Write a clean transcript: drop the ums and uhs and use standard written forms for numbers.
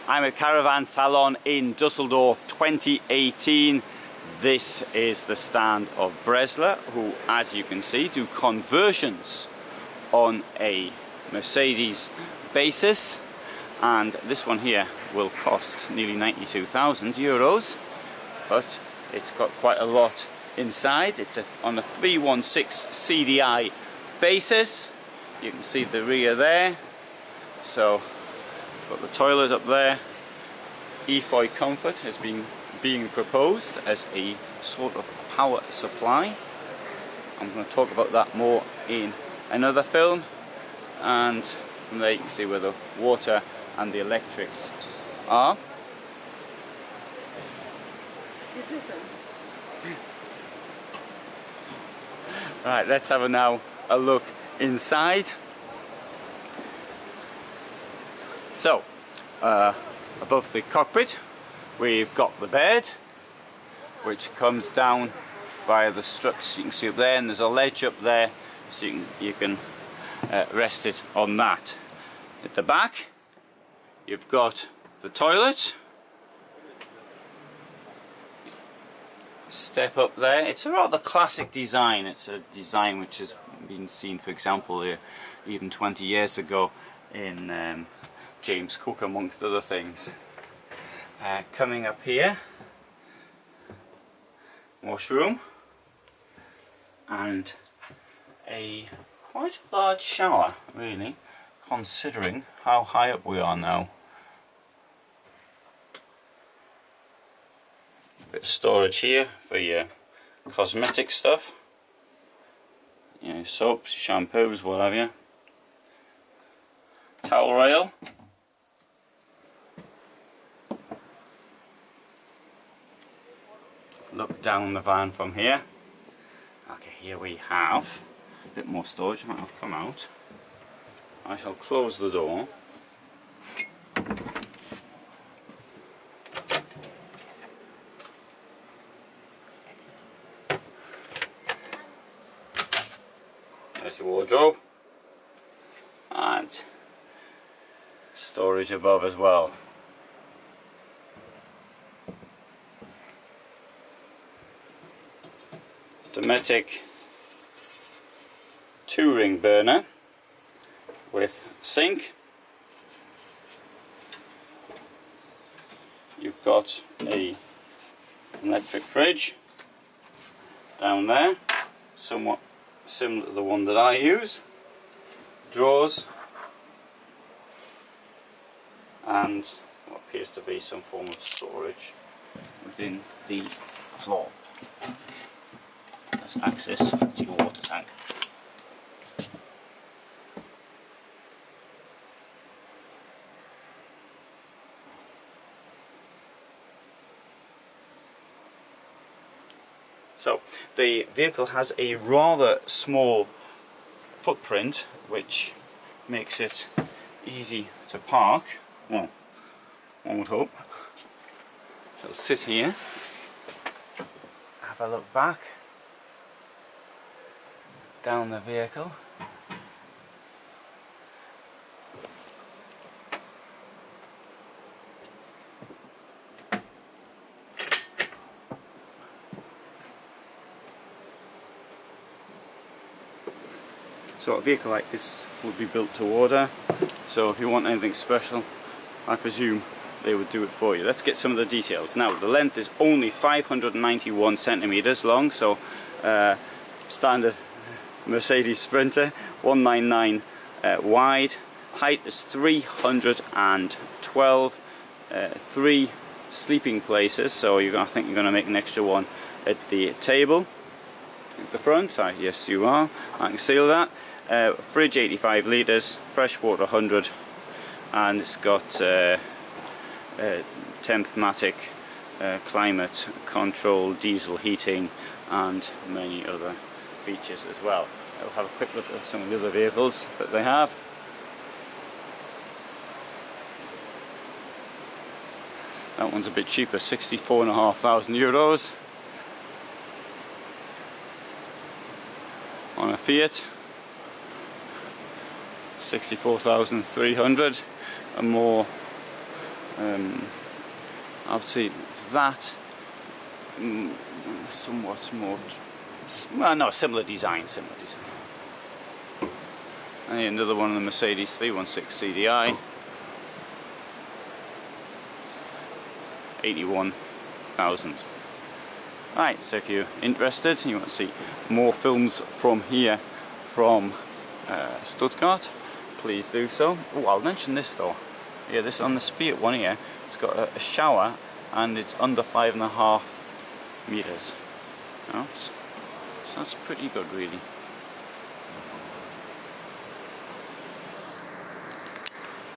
I'm at Caravan Salon in Dusseldorf 2018. This is the stand of Bresler, who, as you can see, do conversions on a Mercedes basis. And this one here will cost nearly 92,000 euros, but it's got quite a lot inside. It's on a 316 CDI basis. You can see the rear there. So, got the toilet up there. EFOI comfort has been being proposed as a sort of power supply. I'm going to talk about that more in another film. And from there you can see where the water and the electrics are. Right, let's have a look inside. So, above the cockpit we've got the bed, which comes down via the struts. You can see up there, and there's a ledge up there, so you can rest it on that. At the back you've got the toilet. Step up there. It's a rather classic design. It's a design which has been seen, for example, even 20 years ago in James Cook, amongst other things. Coming up here, washroom, and a quite large shower, really, considering how high up we are now. Bit of storage here for your cosmetic stuff, you know, soaps, shampoos, what have you. Towel rail. Look down the van from here. Okay, here we have a bit more storage. I'll come out. I shall close the door. There's the wardrobe and storage above as well. Dometic 2-ring burner with sink. You've got an electric fridge down there, somewhat similar to the one that I use. Drawers and what appears to be some form of storage within the floor. There's access to your water tank. So the vehicle has a rather small footprint, which makes it easy to park. Well, one would hope. It'll sit here. Have a look back down the vehicle. So a vehicle like this would be built to order, so if you want anything special, I presume they would do it for you. Let's get some of the details. Now, the length is only 591 centimeters long, so standard Mercedes Sprinter, 199 wide. Height is 312, 3 sleeping places, so I think you're going to make an extra one at the table. At the front, yes you are, I can seal that. Fridge 85 litres, fresh water 100, and it's got Tempmatic climate control, diesel heating, and many other features as well. I'll have a quick look at some of the other vehicles that they have. That one's a bit cheaper, 64,500 euros on a Fiat. 64,300. A more I would say that somewhat more, well, no, similar design. And another one of the Mercedes 316 CDI, 81,000. Right, so if you're interested and you want to see more films from here, from Stuttgart, please do so. Oh, I'll mention this though. Yeah, this on this Fiat one here, it's got a shower and it's under 5.5 meters. So that's pretty good, really.